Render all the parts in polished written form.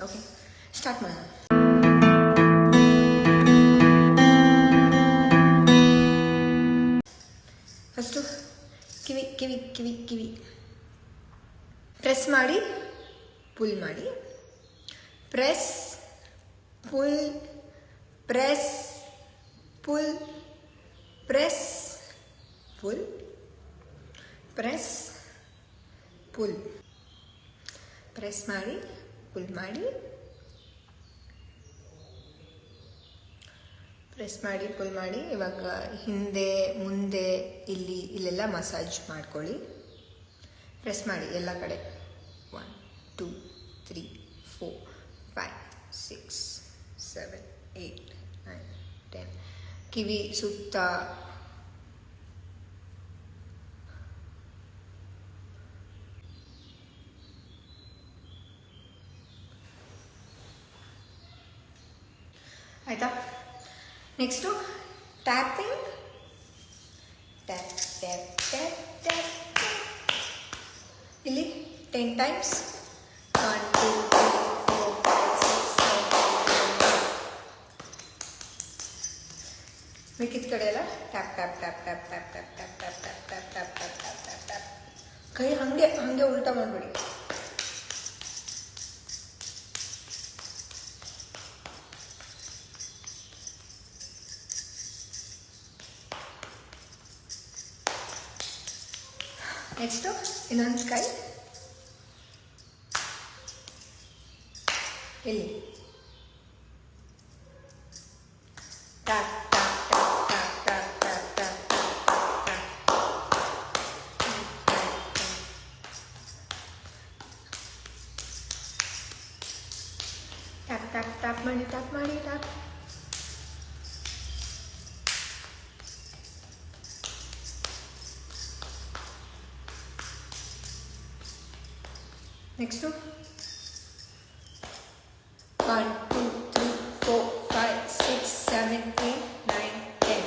Okay, start ಮಾಡೋಣ. First ಕಿವಿ ಕಿವಿ ಕಿವಿ ಕಿವಿ ಪ್ರೆಸ್ ಮಾಡಿ, ಪುಲ್ ಮಾಡಿ. Press, pull, press, pull, press, pull, press, pull. Press ಮಾಡಿ, ಪುಲ್ ಮಾಡಿ, ಪ್ರೆಸ್ ಮಾಡಿ, ಪುಲ್ ಮಾಡಿ. ಇವಾಗ ಹಿಂದೆ ಮುಂದೆ ಇಲ್ಲೆಲ್ಲ ಮಸಾಜ್ ಮಾಡ್ಕೊಳ್ಳಿ. ಪ್ರೆಸ್ ಮಾಡಿ ಎಲ್ಲ ಕಡೆ. 1 2 3 4 5 6 7 8 9 10. ಕಿವಿ ಸುತ್ತ ಆಯಿತಾ? Next tapping. Tap tap tap tap tap. ಇಲ್ಲಿ 10 ಟೈಮ್ಸ್. 1 2 3 4 5 6 7 8 9. ಮಿಕ್ಕಿದ ಕಡೆ ಎಲ್ಲ tap tap tap tap tap tap tap tap tap tap tap tap tap tap tap. ಕೈ ಹಾಗೆ ಉಲ್ಟಾ ಮಾಡಬೇಡಿ. ನೆಕ್ಸ್ಟು ಇನ್ನೊಂದು ಕೈ ಇಲ್ಲಿ tap tap tap tap tap tap tap tap tap tap ಮಾಡಿ ಟ್ಯಾಪ್ ಮಾಡಿ ಟ್ಯಾಪ್. ನೆಕ್ಸ್ಟು 1 2 3 4 5 6 7 8 9 10.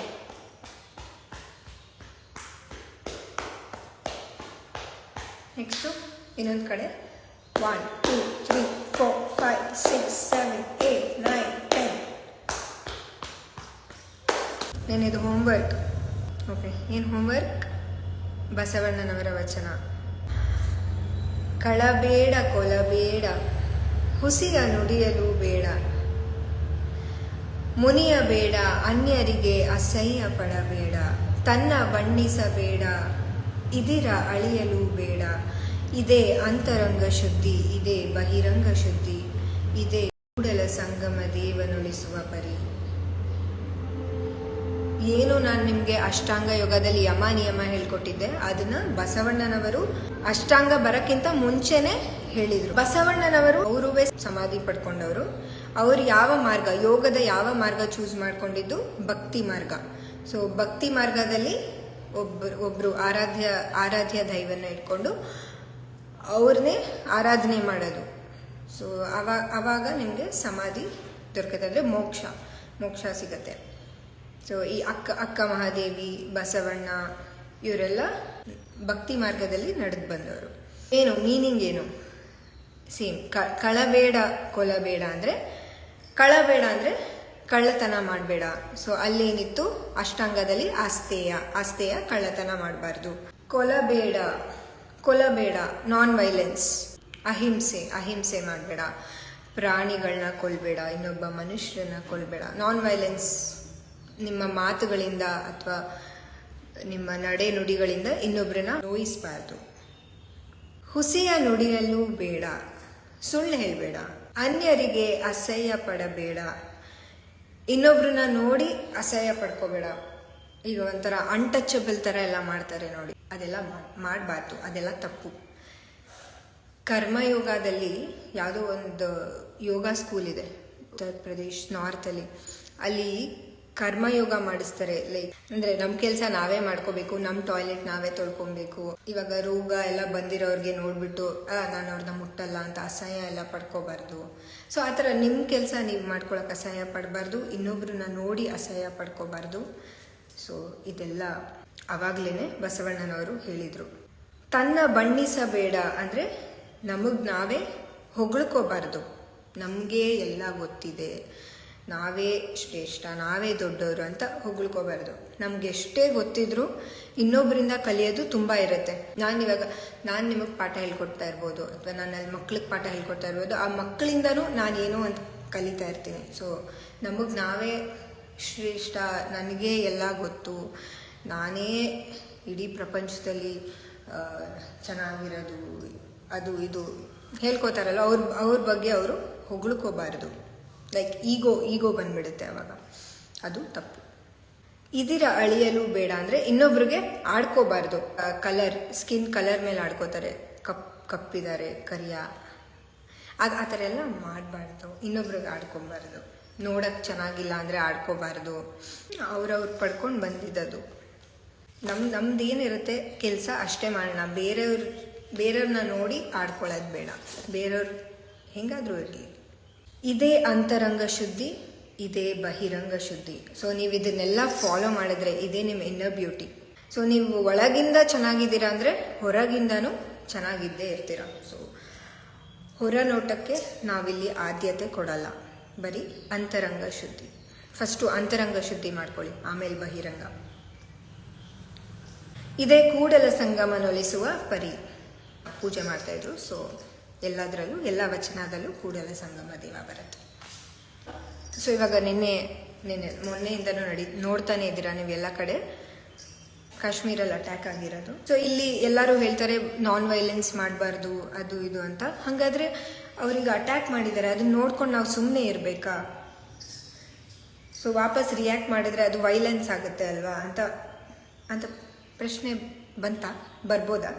ನೆಕ್ಸ್ಟು ಇನ್ನೊಂದು ಕಡೆ 1 2 3 4 5 6 7 8 9 10. ನೆನ್ನೆದು ಹೋಮ್ವರ್ಕ್. ಓಕೆ, ಏನು ಹೋಮ್ವರ್ಕ್? ಬಸವಣ್ಣನವರ ವಚನ. ಕಳಬೇಡ ಕೊಲಬೇಡ, ಹುಸಿಯ ನುಡಿಯಲು ಬೇಡ, ಮುನಿಯಬೇಡ, ಅನ್ಯರಿಗೆ ಅಸಹ್ಯ ಪಡಬೇಡ, ತನ್ನ ಬಣ್ಣಿಸಬೇಡ, ಇದಿರ ಅಳಿಯಲು ಬೇಡ. ಇದೇ ಅಂತರಂಗ ಶುದ್ಧಿ, ಇದೇ ಬಹಿರಂಗ ಶುದ್ಧಿ, ಇದೇ ಕೂಡಲ ಸಂಗಮ ದೇವನುಳಿಸುವ ಪರಿ. ಏನು ನಾನು ನಿಮಗೆ ಅಷ್ಟಾಂಗ ಯೋಗದಲ್ಲಿ ಯಮ ನಿಯಮ ಹೇಳ್ಕೊಟ್ಟಿದ್ದೆ, ಅದನ್ನ ಬಸವಣ್ಣನವರು ಅಷ್ಟಾಂಗ ಬರಕ್ಕಿಂತ ಮುಂಚೆನೆ ಹೇಳಿದ್ರು. ಬಸವಣ್ಣನವರು ಅವರುವೇ ಸಮಾಧಿ ಪಡ್ಕೊಂಡವರು. ಅವ್ರು ಯಾವ ಮಾರ್ಗ, ಯೋಗದ ಯಾವ ಮಾರ್ಗ ಚೂಸ್ ಮಾಡ್ಕೊಂಡಿದ್ದು? ಭಕ್ತಿ ಮಾರ್ಗ. ಸೊ ಭಕ್ತಿ ಮಾರ್ಗದಲ್ಲಿ ಒಬ್ರು ಆರಾಧ್ಯ ದೈವನ್ನ ಇಟ್ಕೊಂಡು ಅವ್ರನ್ನೇ ಆರಾಧನೆ ಮಾಡೋದು. ಸೊ ಅವಾಗ ನಿಮಗೆ ಸಮಾಧಿ ದೊರಕುತ್ತೆ, ಮೋಕ್ಷ ಸಿಗತ್ತೆ. ಸೊ ಈ ಅಕ್ಕ ಮಹಾದೇವಿ, ಬಸವಣ್ಣ ಇವರೆಲ್ಲ ಭಕ್ತಿ ಮಾರ್ಗದಲ್ಲಿ ನಡೆದು ಬಂದವರು. ಏನು ಮೀನಿಂಗ್ ಏನು? ಸೇಮ್. ಕಳಬೇಡ ಕೊಲಬೇಡ ಅಂದರೆ, ಕಳಬೇಡ ಅಂದರೆ ಕಳ್ಳತನ ಮಾಡಬೇಡ. ಸೊ ಅಲ್ಲೇನಿತ್ತು ಅಷ್ಟಾಂಗದಲ್ಲಿ ಆಸ್ತೆಯ ಕಳ್ಳತನ ಮಾಡಬಾರ್ದು. ಕೊಲಬೇಡ ನಾನ್ ವೈಲೆನ್ಸ್, ಅಹಿಂಸೆ ಮಾಡಬೇಡ. ಪ್ರಾಣಿಗಳನ್ನ ಕೊಲ್ಬೇಡ, ಇನ್ನೊಬ್ಬ ಮನುಷ್ಯರನ್ನ ಕೊಲ್ಬೇಡ. ನಾನ್ ವೈಲೆನ್ಸ್, ನಿಮ್ಮ ಮಾತುಗಳಿಂದ ಅಥವಾ ನಿಮ್ಮ ನಡೆ ನುಡಿಗಳಿಂದ ಇನ್ನೊಬ್ಬರನ್ನ ನೋಯಿಸಬಾರ್ದು. ಹುಸಿಯ ನುಡಿಯಲ್ಲೂ ಬೇಡ, ಸುಳ್ಳು ಹೇಳಬೇಡ. ಅನ್ಯರಿಗೆ ಅಸಹ್ಯ ಪಡಬೇಡ, ಇನ್ನೊಬ್ರನ್ನ ನೋಡಿ ಅಸಹ್ಯ ಪಡ್ಕೋಬೇಡ. ಈಗ ಒಂಥರ ಅನ್ಟಚಬಲ್ ಥರ ಎಲ್ಲ ಮಾಡ್ತಾರೆ ನೋಡಿ, ಅದೆಲ್ಲ ಮಾಡಬಾರ್ದು, ಅದೆಲ್ಲ ತಪ್ಪು. ಕರ್ಮಯೋಗದಲ್ಲಿ ಯಾವುದೋ ಒಂದು ಯೋಗ ಸ್ಕೂಲ್ ಇದೆ ಉತ್ತರ ಪ್ರದೇಶ್ ನಾರ್ತಲ್ಲಿ. ಅಲ್ಲಿ ಕರ್ಮಯೋಗ ಮಾಡಿಸ್ತಾರೆ. ಲೈಕ್ ಅಂದರೆ ನಮ್ಮ ಕೆಲಸ ನಾವೇ ಮಾಡ್ಕೋಬೇಕು, ನಮ್ಮ ಟಾಯ್ಲೆಟ್ ನಾವೇ ತೊಳ್ಕೊಬೇಕು. ಇವಾಗ ರೋಗ ಎಲ್ಲ ಬಂದಿರೋರಿಗೆ ನೋಡ್ಬಿಟ್ಟು ನಾನು ಅವ್ರನ್ನ ಮುಟ್ಟಲ್ಲ ಅಂತ ಅಸಹ್ಯ ಎಲ್ಲ ಪಡ್ಕೋಬಾರ್ದು. ಸೊ ಆ ಥರ ನಿಮ್ಮ ಕೆಲಸ ನೀವು ಮಾಡ್ಕೊಳಕ್ಕೆ ಅಸಹ್ಯ ಪಡಬಾರ್ದು, ಇನ್ನೊಬ್ರನ್ನ ನೋಡಿ ಅಸಹ್ಯ ಪಡ್ಕೋಬಾರ್ದು. ಸೊ ಇದೆಲ್ಲ ಅವಾಗಲೇ ಬಸವಣ್ಣನವರು ಹೇಳಿದರು. ತನ್ನ ಬಣ್ಣಿಸಬೇಡ ಅಂದರೆ ನಮಗೆ ನಾವೇ ಹೊಗಳ್ಕೋಬಾರ್ದು. ನಮಗೆ ಎಲ್ಲ ಗೊತ್ತಿದೆ, ನಾವೇ ಶ್ರೇಷ್ಠ, ನಾವೇ ದೊಡ್ಡವರು ಅಂತ ಹೊಗಳ್ಕೋಬಾರ್ದು. ನಮ್ಗೆ ಎಷ್ಟೇ ಗೊತ್ತಿದ್ರು ಇನ್ನೊಬ್ಬರಿಂದ ಕಲಿಯೋದು ತುಂಬ ಇರುತ್ತೆ. ನಾನು ನಿಮಗೆ ಪಾಠ ಹೇಳ್ಕೊಡ್ತಾ ಇರ್ಬೋದು, ಅಥವಾ ನಾನು ಅಲ್ಲಿ ಮಕ್ಳಿಗೆ ಪಾಠ ಹೇಳ್ಕೊಡ್ತಾ ಇರ್ಬೋದು, ಆ ಮಕ್ಕಳಿಂದನೂ ನಾನೇನೋ ಅಂತ ಕಲಿತಾ ಇರ್ತೀನಿ. ಸೊ ನಮಗೆ ನಾವೇ ಶ್ರೇಷ್ಠ, ನನಗೆ ಎಲ್ಲ ಗೊತ್ತು, ನಾನೇ ಇಡೀ ಪ್ರಪಂಚದಲ್ಲಿ ಚೆನ್ನಾಗಿರೋದು, ಅದು ಇದು ಹೇಳ್ಕೊತಾರಲ್ಲ, ಅವ್ರ ಬಗ್ಗೆ ಅವರು ಹೊಗಳ್ಕೋಬಾರ್ದು. ಲೈಕ್ ಈಗೋ ಬಂದ್ಬಿಡುತ್ತೆ ಅವಾಗ, ಅದು ತಪ್ಪು. ಇದರ ಅಳಿಯಲು ಬೇಡ ಅಂದರೆ ಇನ್ನೊಬ್ರಿಗೆ ಆಡ್ಕೋಬಾರ್ದು. ಸ್ಕಿನ್ ಕಲರ್ ಮೇಲೆ ಆಡ್ಕೋತಾರೆ, ಕಪ್ಪಿದ್ದಾರೆ, ಕರಿಯ, ಆ ಥರ ಎಲ್ಲ ಮಾಡಬಾರ್ದು. ಇನ್ನೊಬ್ರಿಗೆ ಆಡ್ಕೊಬಾರ್ದು. ನೋಡೋಕ್ಕೆ ಚೆನ್ನಾಗಿಲ್ಲ ಅಂದರೆ ಆಡ್ಕೋಬಾರ್ದು. ಅವ್ರವ್ರು ಪಡ್ಕೊಂಡು ಬಂದಿದ್ದದು. ನಮ್ದೇನಿರುತ್ತೆ ಕೆಲಸ ಅಷ್ಟೇ ಮಾಡೋಣ. ಬೇರೆಯವ್ರನ್ನ ನೋಡಿ ಆಡ್ಕೊಳ್ಳೋದು ಬೇಡ. ಬೇರೆಯವ್ರು ಹೆಂಗಾದರೂ ಇರಲಿ. ಇದೇ ಅಂತರಂಗ ಶುದ್ಧಿ, ಇದೇ ಬಹಿರಂಗ ಶುದ್ಧಿ. ಸೊ ನೀವು ಇದನ್ನೆಲ್ಲ ಫಾಲೋ ಮಾಡಿದ್ರೆ ಇದೇ ನಿಮ್ಮ ಇನ್ನರ್ ಬ್ಯೂಟಿ. ಸೊ ನೀವು ಒಳಗಿಂದ ಚೆನ್ನಾಗಿದ್ದೀರಾ ಅಂದರೆ ಹೊರಗಿಂದನೂ ಚೆನ್ನಾಗಿದ್ದೇ ಇರ್ತೀರ. ಸೊ ಹೊರ ನೋಟಕ್ಕೆ ನಾವಿಲ್ಲಿ ಆದ್ಯತೆ ಕೊಡಲ್ಲ, ಬರೀ ಅಂತರಂಗ ಶುದ್ಧಿ. ಫಸ್ಟು ಅಂತರಂಗ ಶುದ್ಧಿ ಮಾಡ್ಕೊಳ್ಳಿ, ಆಮೇಲೆ ಬಹಿರಂಗ. ಇದೇ ಕೂಡಲ ಸಂಗಮನೊಲಿಸುವ ಪರಿ. ಪೂಜೆ ಮಾಡ್ತಾಯಿದ್ರು. ಸೊ ಎಲ್ಲದರಲ್ಲೂ, ಎಲ್ಲ ವಚನದಲ್ಲೂ ಕೂಡಲ ಸಂಗಮ ದೇವ ಬರುತ್ತೆ. ಸೊ ಇವಾಗ ಮೊನ್ನೆಯಿಂದನೂ ನೋಡ್ತಾನೆ ಇದ್ದೀರಾ ನೀವು ಎಲ್ಲ ಕಡೆ ಕಾಶ್ಮೀರಲ್ಲಿ ಅಟ್ಯಾಕ್ ಆಗಿರೋದು. ಸೊ ಇಲ್ಲಿ ಎಲ್ಲರೂ ಹೇಳ್ತಾರೆ ನಾನ್ ವೈಲೆನ್ಸ್ ಮಾಡಬಾರ್ದು, ಅದು ಇದು ಅಂತ. ಹಾಗಾದರೆ ಅವ್ರಿಗೆ ಅಟ್ಯಾಕ್ ಮಾಡಿದ್ದಾರೆ, ಅದನ್ನ ನೋಡ್ಕೊಂಡು ನಾವು ಸುಮ್ಮನೆ ಇರಬೇಕಾ? ಸೊ ವಾಪಸ್ ರಿಯಾಕ್ಟ್ ಮಾಡಿದ್ರೆ ಅದು ವೈಲೆನ್ಸ್ ಆಗುತ್ತೆ ಅಲ್ವಾ ಅಂತ ಪ್ರಶ್ನೆ ಬರ್ಬೋದಾ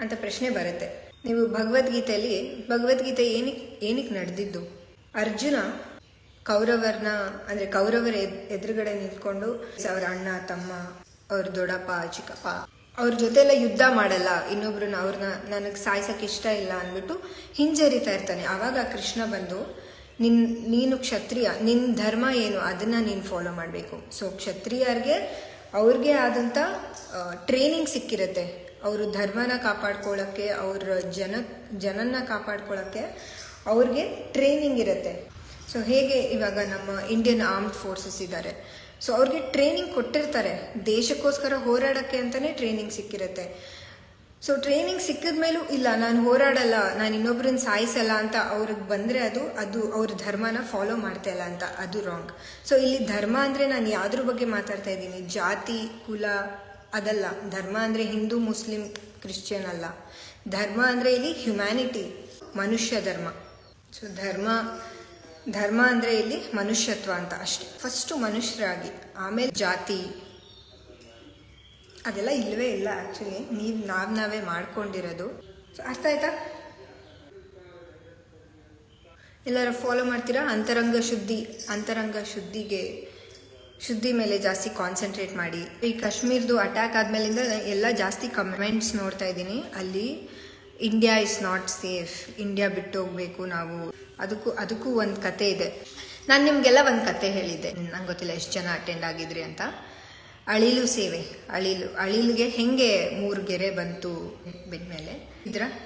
ಅಂತ ಪ್ರಶ್ನೆ ಬರುತ್ತೆ. ನೀವು ಭಗವದ್ಗೀತೆ ಏನಕ್ಕೆ ನಡೆದಿದ್ದು? ಅರ್ಜುನ ಕೌರವರ ಎದುರುಗಡೆ ನಿಂತ್ಕೊಂಡು ಅವ್ರ ಅಣ್ಣ ತಮ್ಮ, ಅವ್ರ ದೊಡ್ಡಪ್ಪ ಚಿಕ್ಕಪ್ಪ ಅವ್ರ ಜೊತೆ ಎಲ್ಲ ಯುದ್ಧ ಮಾಡಲ್ಲ, ಅವ್ರನ್ನ ನನಗೆ ಸಾಯ್ಸಕ್ಕೆ ಇಷ್ಟ ಇಲ್ಲ ಅಂದ್ಬಿಟ್ಟು ಹಿಂಜರಿತಾ ಇರ್ತಾನೆ. ಆವಾಗ ಕೃಷ್ಣ ಬಂದು ನೀನು ಕ್ಷತ್ರಿಯ, ನಿನ್ನ ಧರ್ಮ ಏನು ಅದನ್ನು ನೀನು ಫಾಲೋ ಮಾಡಬೇಕು. ಸೊ ಕ್ಷತ್ರಿಯರಿಗೆ ಅವ್ರಿಗೆ ಆದಂಥ ಟ್ರೈನಿಂಗ್ ಸಿಕ್ಕಿರುತ್ತೆ. ಅವರು ಧರ್ಮನ ಕಾಪಾಡ್ಕೊಳ್ಳೋಕ್ಕೆ, ಅವ್ರ ಜನನ್ನ ಕಾಪಾಡ್ಕೊಳ್ಳೋಕ್ಕೆ ಅವ್ರಿಗೆ ಟ್ರೈನಿಂಗ್ ಇರುತ್ತೆ. ಸೊ ಹೇಗೆ ಇವಾಗ ನಮ್ಮ ಇಂಡಿಯನ್ ಆರ್ಮ್ಡ್ ಫೋರ್ಸಸ್ ಇದ್ದಾರೆ, ಸೊ ಅವ್ರಿಗೆ ಟ್ರೈನಿಂಗ್ ಕೊಟ್ಟಿರ್ತಾರೆ, ದೇಶಕ್ಕೋಸ್ಕರ ಹೋರಾಡೋಕ್ಕೆ ಅಂತಲೇ ಟ್ರೈನಿಂಗ್ ಸಿಕ್ಕಿರುತ್ತೆ. ಸೊ ಟ್ರೈನಿಂಗ್ ಸಿಕ್ಕಿದ ಮೇಲೂ ಇಲ್ಲ ನಾನು ಹೋರಾಡಲ್ಲ, ನಾನು ಇನ್ನೊಬ್ರನ್ನ ಸಾಯಿಸಲ್ಲ ಅಂತ ಅವ್ರಿಗೆ ಬಂದರೆ ಅದು ಅವ್ರ ಧರ್ಮನ ಫಾಲೋ ಮಾಡ್ತಾ ಇಲ್ಲ ಅಂತ, ಅದು ರಾಂಗ್. ಸೊ ಇಲ್ಲಿ ಧರ್ಮ ಅಂದರೆ ನಾನು ಯಾವುದ್ರ ಬಗ್ಗೆ ಮಾತಾಡ್ತಾ ಇದ್ದೀನಿ, ಜಾತಿ ಕುಲ ಅದಲ್ಲ. ಧರ್ಮ ಅಂದರೆ ಹಿಂದೂ ಮುಸ್ಲಿಂ ಕ್ರಿಶ್ಚಿಯನ್ ಅಲ್ಲ. ಧರ್ಮ ಅಂದರೆ ಇಲ್ಲಿ ಹ್ಯುಮ್ಯಾನಿಟಿ, ಮನುಷ್ಯ ಧರ್ಮ. ಸೊ ಧರ್ಮ ಅಂದರೆ ಇಲ್ಲಿ ಮನುಷ್ಯತ್ವ ಅಂತ ಅಷ್ಟೇ. ಫಸ್ಟು ಮನುಷ್ಯರಾಗಿ, ಆಮೇಲೆ ಜಾತಿ ಅದೆಲ್ಲ ಇಲ್ಲವೇ ಇಲ್ಲ. ಆ್ಯಕ್ಚುಲಿ ನಾವೇ ಮಾಡ್ಕೊಂಡಿರೋದು. ಸೊ ಅರ್ಥ ಆಯ್ತಾ? ಎಲ್ಲರೂ ಫಾಲೋ ಮಾಡ್ತೀರಾ? ಅಂತರಂಗ ಶುದ್ಧಿ ಮೇಲೆ ಜಾಸ್ತಿ ಕಾನ್ಸಂಟ್ರೇಟ್ ಮಾಡಿ. ಈ ಕಾಶ್ಮೀರ್ದು ಅಟ್ಯಾಕ್ ಆದಮೇಲಿಂದ ಎಲ್ಲ ಜಾಸ್ತಿ ಕಮೆಂಟ್ಸ್ ನೋಡ್ತಾ ಇದ್ದೀನಿ. ಅಲ್ಲಿ India is not safe, India ಬಿಟ್ಟು ಹೋಗ್ಬೇಕು ನಾವು. ಅದಕ್ಕೂ ಒಂದು ಕತೆ ಇದೆ. ನಾನು ನಿಮಗೆಲ್ಲ ಒಂದು ಕತೆ ಹೇಳಿದ್ದೆ, ನಂಗೆ ಗೊತ್ತಿಲ್ಲ ಎಷ್ಟು ಜನ ಅಟೆಂಡ್ ಆಗಿದ್ರಿ ಅಂತ. ಅಳಿಲು ಸೇವೆ, ಅಳಿಲಿಗೆ ಹೆಂಗೆ 3 ಗೆರೆ ಬಂತು ಬೆದ್ಮೇಲೆ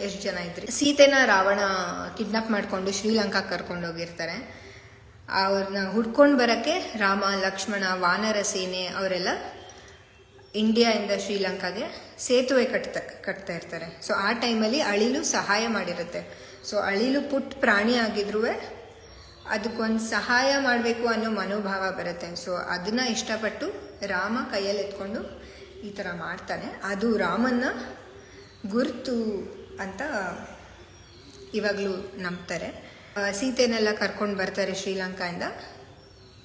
ಎಷ್ಟು ಜನ ಇದ್ರಿ? ಸೀತೆನ ರಾವಣ ಕಿಡ್ನಾಪ್ ಮಾಡಿಕೊಂಡು ಶ್ರೀಲಂಕಾ ಕರ್ಕೊಂಡು ಹೋಗಿರ್ತಾರೆ. ಅವ್ರನ್ನ ಹುಡ್ಕೊಂಡು ಬರೋಕ್ಕೆ ರಾಮ, ಲಕ್ಷ್ಮಣ, ವಾನರ ಸೇನೆ ಅವರೆಲ್ಲ ಇಂಡಿಯಾದಿಂದ ಶ್ರೀಲಂಕಾಗೆ ಸೇತುವೆ ಕಟ್ತಾ ಇರ್ತಾರೆ. ಸೊ ಆ ಟೈಮಲ್ಲಿ ಅಳಿಲು ಸಹಾಯ ಮಾಡಿರುತ್ತೆ. ಸೊ ಅಳಿಲು ಪುಟ್ಟ ಪ್ರಾಣಿ ಆಗಿದ್ರೂ ಅದಕ್ಕೊಂದು ಸಹಾಯ ಮಾಡಬೇಕು ಅನ್ನೋ ಮನೋಭಾವ ಬರುತ್ತೆ. ಸೊ ಅದನ್ನು ಇಷ್ಟಪಟ್ಟು ರಾಮ ಕೈಯಲ್ಲಿ ಎತ್ಕೊಂಡು ಈ ಥರ ಮಾಡ್ತಾನೆ. ಅದು ರಾಮನ್ನ ಗುರುತು ಅಂತ ಇವಾಗಲೂ ನಂಬ್ತಾರೆ. ಸೀತೆನೆಲ್ಲ ಕರ್ಕೊಂಡು ಬರ್ತಾರೆ ಶ್ರೀಲಂಕಾಯಿಂದ.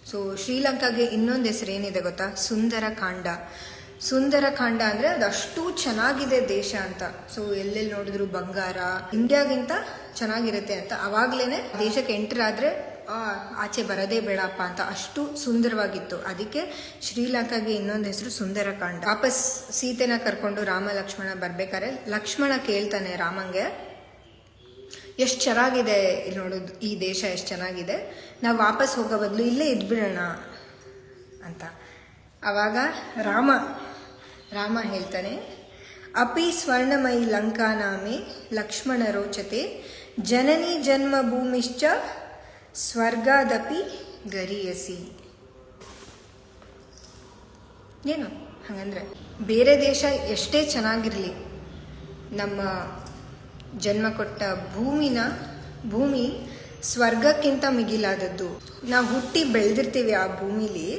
ಸೊ ಶ್ರೀಲಂಕಾಗೆ ಇನ್ನೊಂದು ಹೆಸರು ಏನಿದೆ ಗೊತ್ತಾ? ಸುಂದರಕಾಂಡ ಅಂದರೆ ಅದು ಅಷ್ಟು ಚೆನ್ನಾಗಿದೆ ದೇಶ ಅಂತ. ಸೊ ಎಲ್ಲೆಲ್ಲಿ ನೋಡಿದ್ರು ಬಂಗಾರ, ಇಂಡಿಯಾಗಿಂತ ಚೆನ್ನಾಗಿರುತ್ತೆ ಅಂತ. ಅವಾಗ್ಲೇ ದೇಶಕ್ಕೆ ಎಂಟರ್ ಆದರೆ ಆಚೆ ಬರೋದೇ ಬೇಡಪ್ಪ ಅಂತ, ಅಷ್ಟು ಸುಂದರವಾಗಿತ್ತು. ಅದಕ್ಕೆ ಶ್ರೀಲಂಕಾಗೆ ಇನ್ನೊಂದು ಹೆಸರು ಸುಂದರಕಾಂಡ. ವಾಪಸ್ ಸೀತೆನ ಕರ್ಕೊಂಡು ರಾಮ ಲಕ್ಷ್ಮಣ ಬರ್ಬೇಕಾದ್ರೆ ಲಕ್ಷ್ಮಣ ಕೇಳ್ತಾನೆ ರಾಮಂಗೆ, ಎಷ್ಟು ಚೆನ್ನಾಗಿದೆ ಇಲ್ಲಿ ನೋಡೋದು, ಈ ದೇಶ ಎಷ್ಟು ಚೆನ್ನಾಗಿದೆ, ನಾವು ವಾಪಸ್ ಹೋಗೋ ಬದಲು ಇಲ್ಲೇ ಇದ್ಬಿಡೋಣ ಅಂತ. ಆವಾಗ ರಾಮ ಹೇಳ್ತಾನೆ, ಅಪಿ ಸ್ವರ್ಣಮಯಿ ಲಂಕಾ ನಾಮೆ ಲಕ್ಷ್ಮಣ ರೋಚತೆ ಜನನಿ ಜನ್ಮಭೂಮಿಶ್ಚ ಸ್ವರ್ಗಾದಪಿ ಗರೀಯಸಿ. ಏನು ಹಾಗಂದ್ರೆ ಬೇರೆ ದೇಶ ಎಷ್ಟೇ ಚೆನ್ನಾಗಿರಲಿ, ನಮ್ಮ ಜನ್ಮ ಕೊಟ್ಟ ಭೂಮಿ ಸ್ವರ್ಗಕ್ಕಿಂತ ಮಿಗಿಲಾದದ್ದು. ನಾವು ಹುಟ್ಟಿ ಬೆಳೆದಿರ್ತೀವಿ ಆ ಭೂಮಿಲಿ,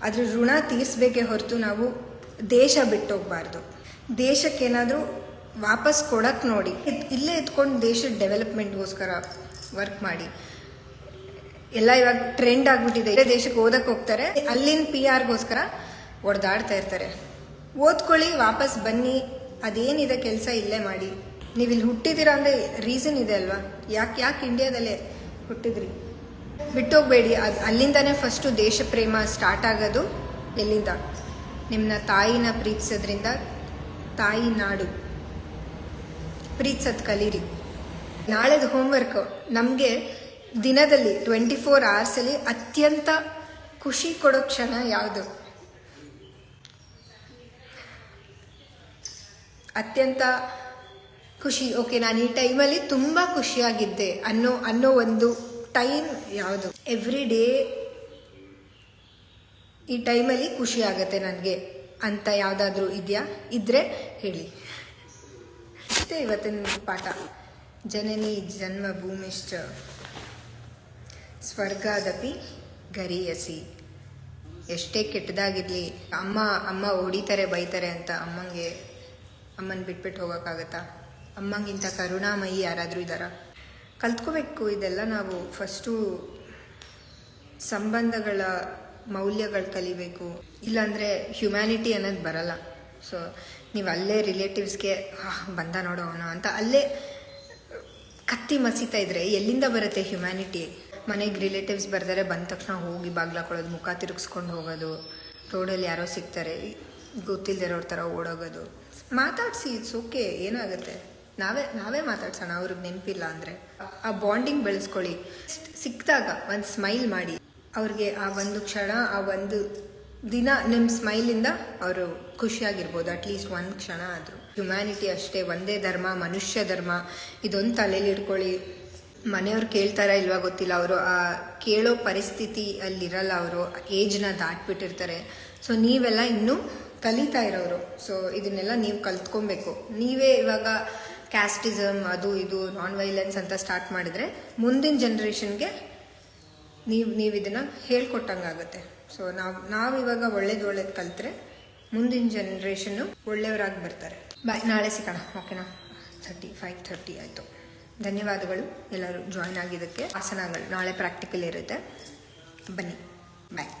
ಅದ್ರ ಋಣ ತೀರಿಸ್ಬೇಕೇ ಹೊರತು ನಾವು ದೇಶ ಬಿಟ್ಟೋಗ್ಬಾರ್ದು. ದೇಶಕ್ಕೇನಾದರೂ ವಾಪಸ್ ಕೊಡಕ್ಕೆ ನೋಡಿ, ಇಲ್ಲೇ ಇದ್ಕೊಂಡು ದೇಶದ ಡೆವಲಪ್ಮೆಂಟ್ಗೋಸ್ಕರ ವರ್ಕ್ ಮಾಡಿ. ಎಲ್ಲ ಇವಾಗ ಟ್ರೆಂಡ್ ಆಗಿಬಿಟ್ಟಿದೆ, ಇಲ್ಲೇ ದೇಶಕ್ಕೆ ಓದಕ್ಕೆ ಹೋಗ್ತಾರೆ, ಅಲ್ಲಿನ PR ಗೋಸ್ಕರ ಹೊಡೆದಾಡ್ತಾ ಇರ್ತಾರೆ. ಓದ್ಕೊಳ್ಳಿ, ವಾಪಸ್ ಬನ್ನಿ, ಅದೇನಿದೆ ಕೆಲಸ ಇಲ್ಲೇ ಮಾಡಿ. ನೀವು ಇಲ್ಲಿ ಹುಟ್ಟಿದ್ದೀರಾ ಅಂದರೆ ರೀಸನ್ ಇದೆ ಅಲ್ವಾ, ಯಾಕೆ ಇಂಡಿಯಾದಲ್ಲೇ ಹುಟ್ಟಿದ್ರಿ. ಬಿಟ್ಟೋಗ್ಬೇಡಿ. ಅಲ್ಲಿಂದನೇ ಫಸ್ಟು ದೇಶ ಪ್ರೇಮ ಸ್ಟಾರ್ಟ್ ಆಗೋದು. ಎಲ್ಲಿಂದ? ನಿಮ್ಮನ್ನ ತಾಯಿನ ಪ್ರೀತಿಸೋದ್ರಿಂದ. ತಾಯಿ ನಾಡು ಪ್ರೀತಿಸೋದು ಕಲೀರಿ. ನಾಳೆದು ಹೋಮ್ವರ್ಕ್ ನಮಗೆ ದಿನದಲ್ಲಿ 24 hours ಅತ್ಯಂತ ಖುಷಿ ಕೊಡೋ ಕ್ಷಣ ಯಾವುದು? ಅತ್ಯಂತ ಖುಷಿ, ಓಕೆ ನಾನು ಈ ಟೈಮಲ್ಲಿ ತುಂಬ ಖುಷಿಯಾಗಿದ್ದೆ ಅನ್ನೋ ಒಂದು ಟೈಮ್ ಯಾವುದು? ಎವ್ರಿ ಡೇ ಈ ಟೈಮಲ್ಲಿ ಖುಷಿ ಆಗುತ್ತೆ ನನಗೆ ಅಂತ ಯಾವುದಾದ್ರೂ ಇದೆಯಾ? ಇದ್ದರೆ ಹೇಳಿ. ಅಷ್ಟೇ ಇವತ್ತಿನ ಪಾಠ. ಜನನಿ ಜನ್ಮಭೂಮಿಶ್ಚ ಸ್ವರ್ಗಾದಪಿ ಗರೀಯಸಿ. ಎಷ್ಟೇ ಕೆಟ್ಟದಾಗಿರಲಿ, ಅಮ್ಮ ಹೊಡಿತಾರೆ ಬೈತಾರೆ ಅಂತ ಅಮ್ಮನ ಬಿಟ್ಬಿಟ್ಟು ಹೋಗೋಕ್ಕಾಗತ್ತಾ? ಅಮ್ಮಂಗಿಂತ ಕರುಣಾಮಯಿ ಯಾರಾದರೂ ಇದ್ದಾರಾ? ಕಲ್ತ್ಕೋಬೇಕು ಇದೆಲ್ಲ. ನಾವು ಫಸ್ಟು ಸಂಬಂಧಗಳ ಮೌಲ್ಯಗಳು ಕಲಿಬೇಕು, ಇಲ್ಲಾಂದರೆ ಹ್ಯುಮ್ಯಾನಿಟಿ ಅನ್ನೋದು ಬರಲ್ಲ. ಸೊ ನೀವು ಅಲ್ಲೇ ರಿಲೇಟಿವ್ಸ್ಗೆ ಬಂದ ನೋಡೋ ಅವನು ಅಂತ ಅಲ್ಲೇ ಕತ್ತಿ ಮಸೀತಾ ಇದ್ರೆ ಎಲ್ಲಿಂದ ಬರುತ್ತೆ ಹ್ಯುಮ್ಯಾನಿಟಿ? ಮನೆಗೆ ರಿಲೇಟಿವ್ಸ್ ಬರ್ತಾರೆ, ಬಂದ ತಕ್ಷಣ ಹೋಗಿ ಬಾಗ್ಲಾಕೊಳ್ಳೋದು, ಮುಖ ತಿರುಗಿಸ್ಕೊಂಡು ಹೋಗೋದು, ರೋಡಲ್ಲಿ ಯಾರೋ ಸಿಗ್ತಾರೆ ಗೊತ್ತಿಲ್ಲದಿರೋರ ಥರ ಓಡೋಗೋದು. ಮಾತಾಡಿಸಿ, ಇಟ್ಸ್ ಓಕೆ, ಏನಾಗುತ್ತೆ? ನಾವೇ ಮಾತಾಡ್ಸೋಣ ಅವ್ರಿಗೆ ನೆನಪಿಲ್ಲ ಅಂದರೆ. ಆ ಬಾಂಡಿಂಗ್ ಬೆಳೆಸ್ಕೊಳ್ಳಿ. ಸಿಕ್ಕಿದಾಗ ಒಂದು ಸ್ಮೈಲ್ ಮಾಡಿ ಅವ್ರಿಗೆ. ಆ ಒಂದು ಕ್ಷಣ, ಆ ಒಂದು ದಿನ ನಿಮ್ಮ ಸ್ಮೈಲಿಂದ ಅವರು ಖುಷಿಯಾಗಿರ್ಬೋದು, ಅಟ್ಲೀಸ್ಟ್ ಒಂದು ಕ್ಷಣ ಆದರೂ. ಹ್ಯುಮ್ಯಾನಿಟಿ ಅಷ್ಟೇ, ಒಂದೇ ಧರ್ಮ, ಮನುಷ್ಯ ಧರ್ಮ, ಇದೊಂದು ತಲೆಯಲ್ಲಿ ಇಟ್ಕೊಳ್ಳಿ. ಮನೆಯವ್ರು ಕೇಳ್ತಾರಾ ಇಲ್ವಾ ಗೊತ್ತಿಲ್ಲ, ಅವರು ಆ ಕೇಳೋ ಪರಿಸ್ಥಿತಿ ಅಲ್ಲಿರಲ್ಲ, ಅವರು ಏಜ್ನ ದಾಟ್ಬಿಟ್ಟಿರ್ತಾರೆ. ಸೊ ನೀವೆಲ್ಲ ಇನ್ನೂ ಕಲಿತಾ ಇರೋರು. ಸೊ ಇದನ್ನೆಲ್ಲ ನೀವು ಕಲ್ತ್ಕೊಬೇಕು. ನೀವೇ ಇವಾಗ ಕ್ಯಾಸ್ಟಿಸಮ್ ಅದು ಇದು ನಾನ್ ವೈಲೆನ್ಸ್ ಅಂತ ಸ್ಟಾರ್ಟ್ ಮಾಡಿದ್ರೆ ಮುಂದಿನ ಜನ್ರೇಷನ್ಗೆ ನೀವು ಇದನ್ನು ಹೇಳ್ಕೊಟ್ಟಂಗಾಗುತ್ತೆ. ಸೊ ನಾವು ಇವಾಗ ಒಳ್ಳೇದು ಕಲ್ತ್ರೆ ಮುಂದಿನ ಜನ್ರೇಷನ್ನು ಒಳ್ಳೆಯವರಾಗಿ ಬರ್ತಾರೆ. ಬಾಯ್, ನಾಳೆ ಸಿಗೋಣ, ಓಕೆನಾ? 5:30 ಆಯಿತು. ಧನ್ಯವಾದಗಳು ಎಲ್ಲರೂ ಜಾಯ್ನ್ ಆಗಿದ್ದಕ್ಕೆ. ಆಸನಗಳು ನಾಳೆ ಪ್ರಾಕ್ಟಿಕಲ್ ಇರುತ್ತೆ, ಬನ್ನಿ. ಬಾಯ್.